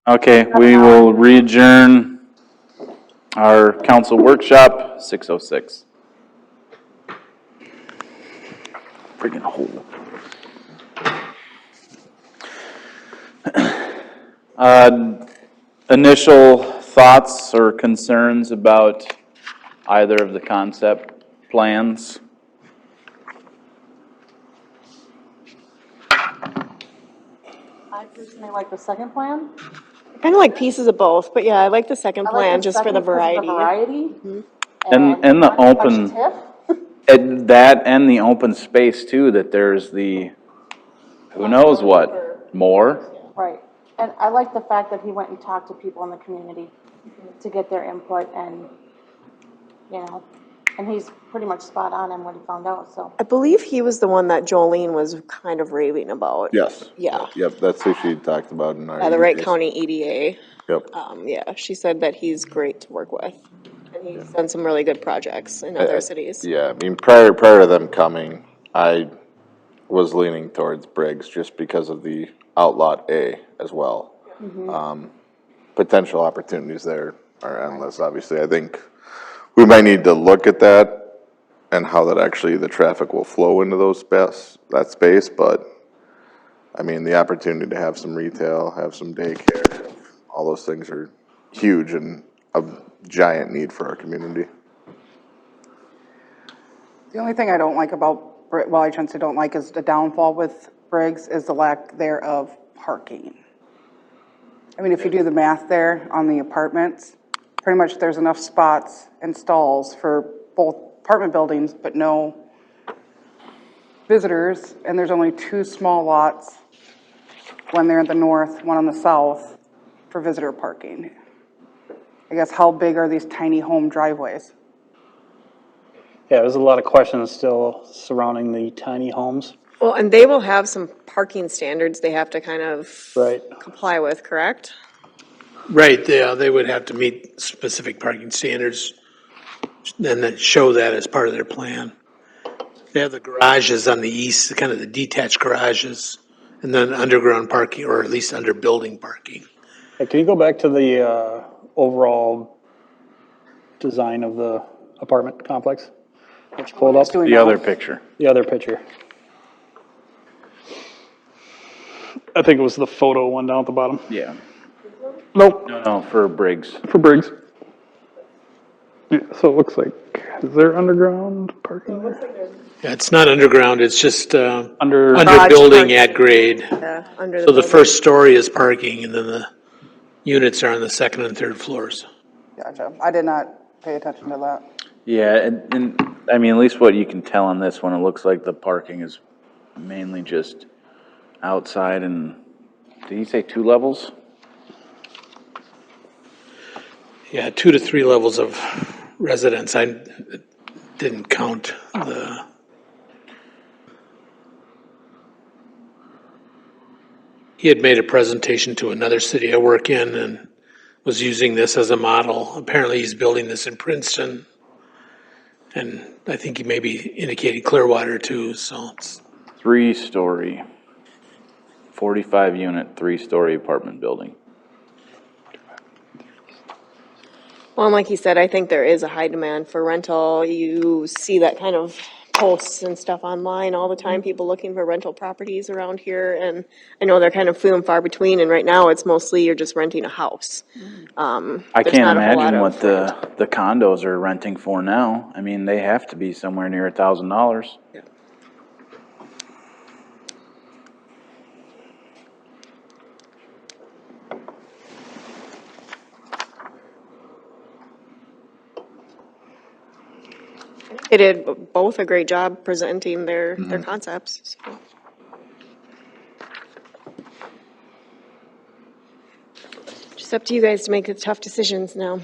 Okay, we will re-adjourn our council workshop, 6:06. Friggin' hole. Initial thoughts or concerns about either of the concept plans? I personally like the second plan. Kind of like pieces of both, but yeah, I like the second I like plan the just for the second because of variety. And the not too much open, TIF. that and the open space too, that there's the, who knows what, more? Right. And I like the fact that he went and talked to people in the community to get their input and, and he's pretty much spot on in what he found out, so. I believe he was the one that Jolene was kind of raving about. Yes. Yeah. Yep, that's who she talked about in our. Yeah, the Wright EDAs. County EDA. Yep. Yeah, she said that he's great to work with. And he's done some really good projects in other cities. Yeah, I mean, prior to them coming, I was leaning towards Briggs just because of the Outlot A as well. Potential opportunities there are endless, obviously. I think we might need to look at that and how that actually, the traffic will flow into that space, but I mean, the opportunity to have some retail, have some daycare, all those things are huge and a giant need for our community. The only thing I don't like about, well, I shouldn't say don't like, is the downfall with Briggs is the lack thereof parking. I mean, if you do the math there on the apartments, pretty much there's enough spots and stalls for both apartment buildings, but no visitors, and there's only two small lots, one there in the north, one on the south, for visitor parking. I guess how big are these tiny home driveways? Yeah, there's a lot of questions still surrounding the tiny homes. Well, and they will have some parking standards they have to kind of Right. comply with, correct? Right, they would have to meet specific parking standards and then show that as part of their plan. They have the garages on the east, kind of the detached garages, and then underground parking, or at least under building parking. Hey, can you go back to the overall design of the apartment complex? That you pulled up? Doing The now. other picture. The other picture. I think it was the photo one down at the bottom. Yeah. Nope, No, for Briggs. for Briggs. Yeah, so it looks like, is there underground parking there? Yeah, it's not underground, it's just Under, under Garage building parking. at grade. Yeah, under the So the building. first story is parking, and then the units are on the second and third floors. Gotcha. I did not pay attention to that. Yeah, and I mean, at least what you can tell on this one, it looks like the parking is mainly just outside and, did he say 2 levels? Yeah, 2 to 3 levels of residence. I didn't count he had made a presentation to another city I work in and was using this as a model. Apparently he's building this in Princeton. And I think he maybe indicated Clearwater too, so it's 3-story, 45 unit, 3-story apartment building. Well, and like he said, I think there is a high demand for rental. You see that kind of posts and stuff online all the time, people looking for rental properties around here. And I know they're kind of few and far between, and right now it's mostly you're just renting a house. I There's can't not a whole imagine lot what of the condos are renting for now. I mean, they have to be somewhere near $1,000. They did both a great job presenting their concepts. So. Just up to you guys to make the tough decisions now.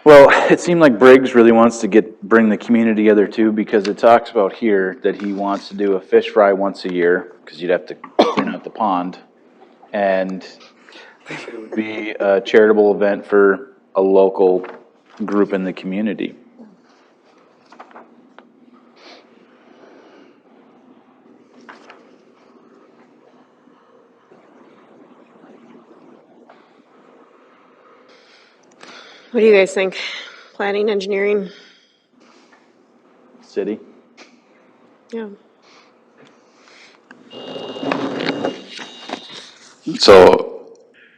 Well, it seemed like Briggs really wants to bring the community together too, because it talks about here that he wants to do a fish fry once a year, because you'd have to clean out the pond. And it would be a charitable event for a local group in the community. What do you guys think? Planning, engineering? City? Yeah. So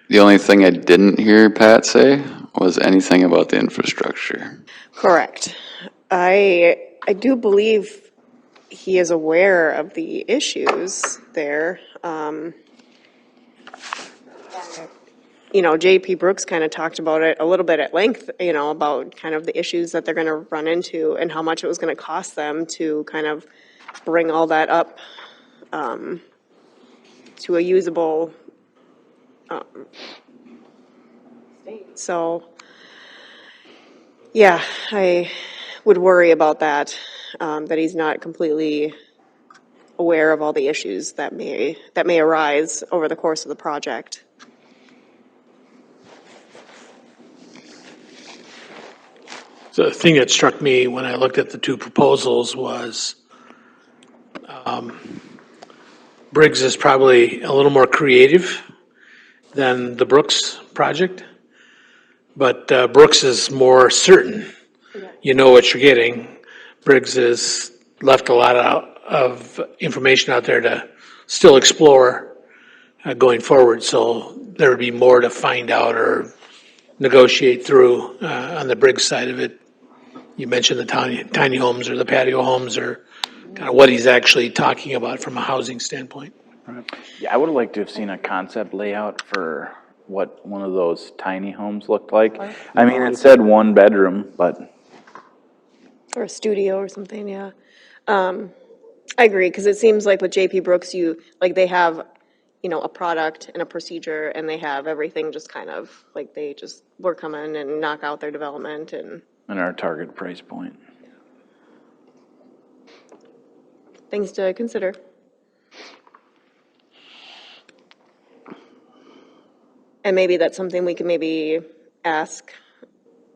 the only thing I didn't hear Pat say was anything about the infrastructure. Correct. I do believe he is aware of the issues there. You know, JP Brooks kind of talked about it a little bit at length, you know, about kind of the issues that they're going to run into and how much it was going to cost them to kind of bring all that up to a usable state. So, yeah, I would worry about that, that he's not completely aware of all the issues that may arise over the course of the project. The thing that struck me when I looked at the two proposals was Briggs is probably a little more creative than the Brooks project, but Brooks is more certain. You know what you're getting. Briggs has left a lot of information out there to still explore going forward, so there would be more to find out or negotiate through on the Briggs side of it. You mentioned the tiny homes or the patio homes or kind of what he's actually talking about from a housing standpoint. Yeah, I would have liked to have seen a concept layout for what one of those tiny homes looked like. I mean, it said 1 bedroom, but Or a studio or something, yeah. I agree, because it seems like with JP Brooks, they have, you know, a product and a procedure, and they have everything just kind of, like, they just work come in and knock out their development and our target price point. things to consider. And maybe that's something we can maybe ask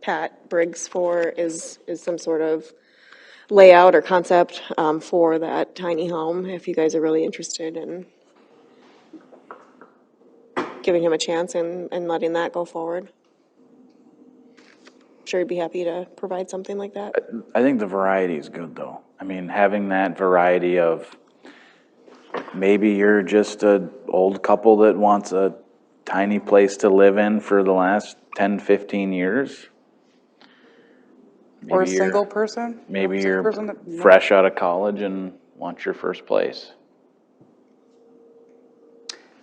Pat Briggs for, is some sort of layout or concept for that tiny home, if you guys are really interested in giving him a chance and letting that go forward. Sure, he'd be happy to provide something like that. I think the variety is good, though. I mean, having that variety of, maybe you're just an old couple that wants a tiny place to live in for the last 10, 15 years. Or a Maybe you're- single person? Maybe Single you're person that- fresh out of college and want your first place.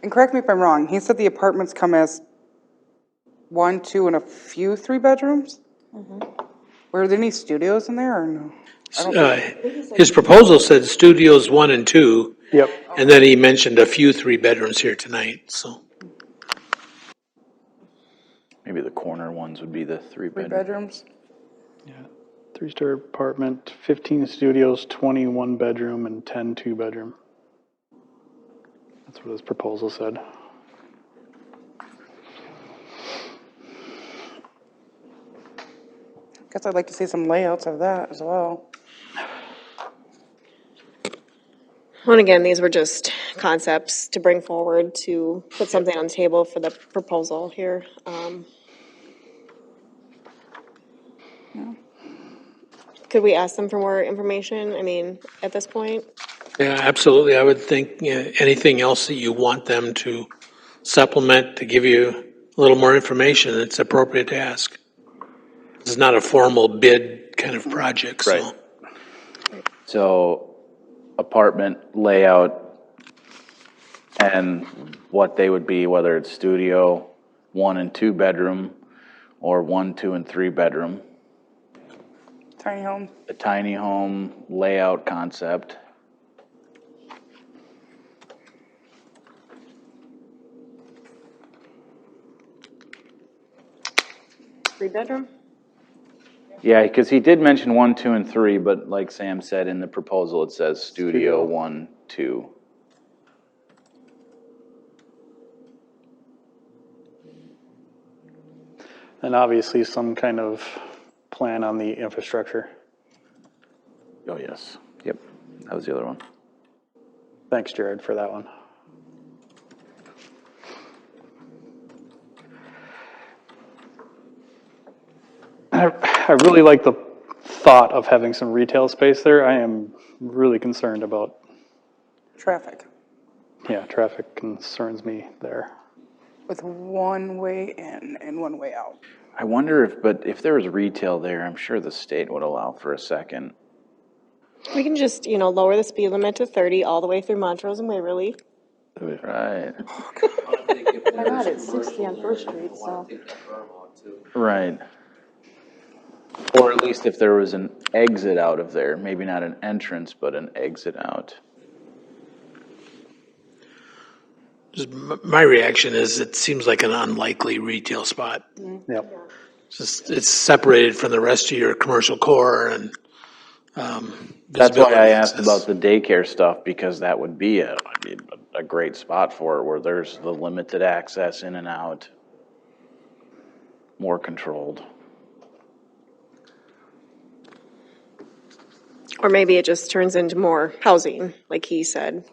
And correct me if I'm wrong, he said the apartments come as 1, 2, and a few 3 bedrooms? Were there any studios in there or no? His proposal said studios 1 and 2, Yep. and then he mentioned a few 3 bedrooms here tonight, so. Maybe the corner ones would be the 3 3 bedroom. bedrooms? Yeah. 3-story apartment, 15 studios, 21 bedroom, and 10 2-bedroom. That's what his proposal said. Guess I'd like to see some layouts of that as well. And again, these were just concepts to bring forward to put something on the table for the proposal here. Could we ask them for more information? I mean, at this point? Yeah, absolutely. I would think anything else that you want them to supplement to give you a little more information, it's appropriate to ask. This is not a formal bid kind of project, so. Right. So apartment layout and what they would be, whether it's studio, 1 and 2 bedroom, or 1, 2, and 3 bedroom. Tiny home? A tiny home layout concept. Three-bedroom? Yeah, because he did mention 1, 2, and 3, but like Sam said, in the proposal, it says studio 1, 2. And obviously some kind of plan on the infrastructure. Oh, yes. Yep, that was the other one. Thanks, Jared, for that one. I really like the thought of having some retail space there. I am really concerned about, Traffic yeah, traffic concerns me there. with one way in and one way out. I wonder if there was retail there, I'm sure the state would allow for a second. We can just, lower the speed limit to 30 all the way through Montrose and Waverly. Right, Why not? It's 60 on First Street, so. right. Or at least if there was an exit out of there, maybe not an entrance, but an exit out. My reaction is it seems like an unlikely retail spot. Yep. It's separated from the rest of your commercial core and, That's why I visibility asked access. about the daycare stuff, because that would be a great spot for it, where there's the limited access in and out, more controlled. Or maybe it just turns into more housing, like he said,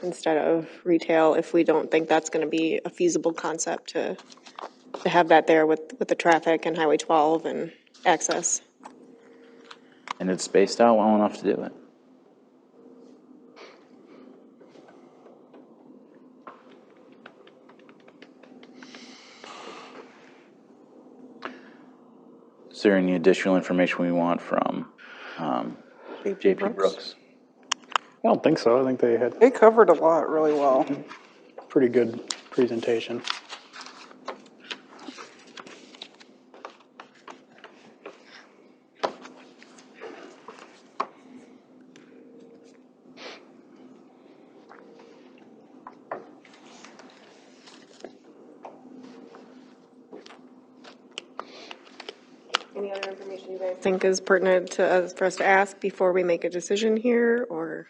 instead of retail, if we don't think that's gonna be a feasible concept to have that there with the traffic and Highway 12 and access. And it's spaced out well enough to do it. Is there any additional information we want from JP Brooks? I don't think so. I think they had They covered a lot really well. pretty good presentation. Any other information you guys think is pertinent to us, for us to ask before we make a decision here, or?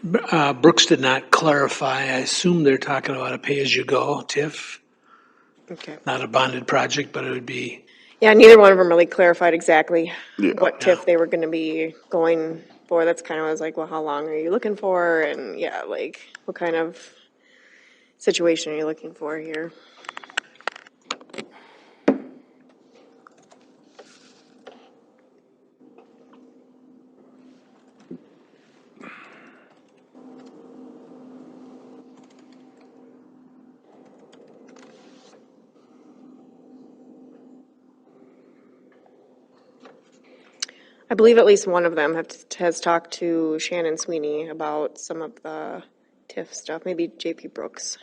Brooks did not clarify. I assume they're talking about a pay-as-you-go TIF, Okay. not a bonded project, but it would be, Yeah, neither one of them really clarified exactly what Yeah. TIF they were gonna be going for. That's kind of, I was like, well, how long are you looking for? And yeah, like, what kind of situation are you looking for here? I believe at least one of them has talked to Shannon Sweeney about some of the TIF stuff, maybe JP Brooks.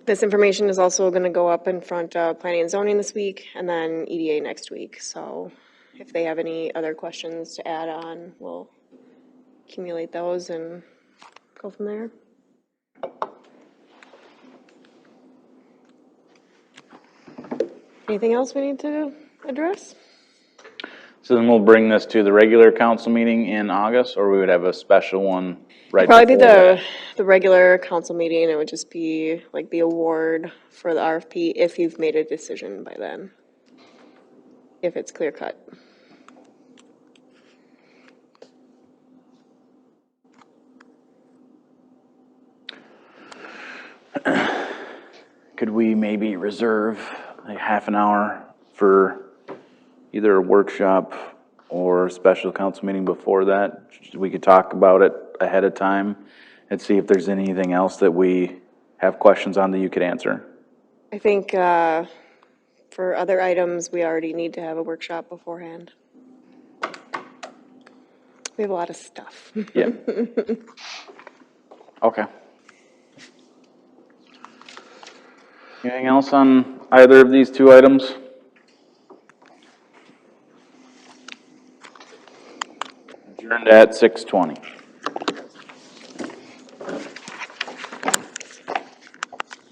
This information is also going to go up in front of Planning and Zoning this week, and then EDA next week. So if they have any other questions to add on, we'll accumulate those and go from there. Anything else we need to address? So then we'll bring this to the regular council meeting in August, or we would have a special one right Probably before be that? the regular council meeting. It would just be like the award for the RFP if you've made a decision by then. If it's clear cut. Could we maybe reserve like half an hour for either a workshop or a special council meeting before that? We could talk about it ahead of time and see if there's anything else that we have questions on that you could answer. I think for other items, we already need to have a workshop beforehand. We have a lot of stuff. Yeah. Okay. Anything else on either of these two items? Adjourned at 6:20.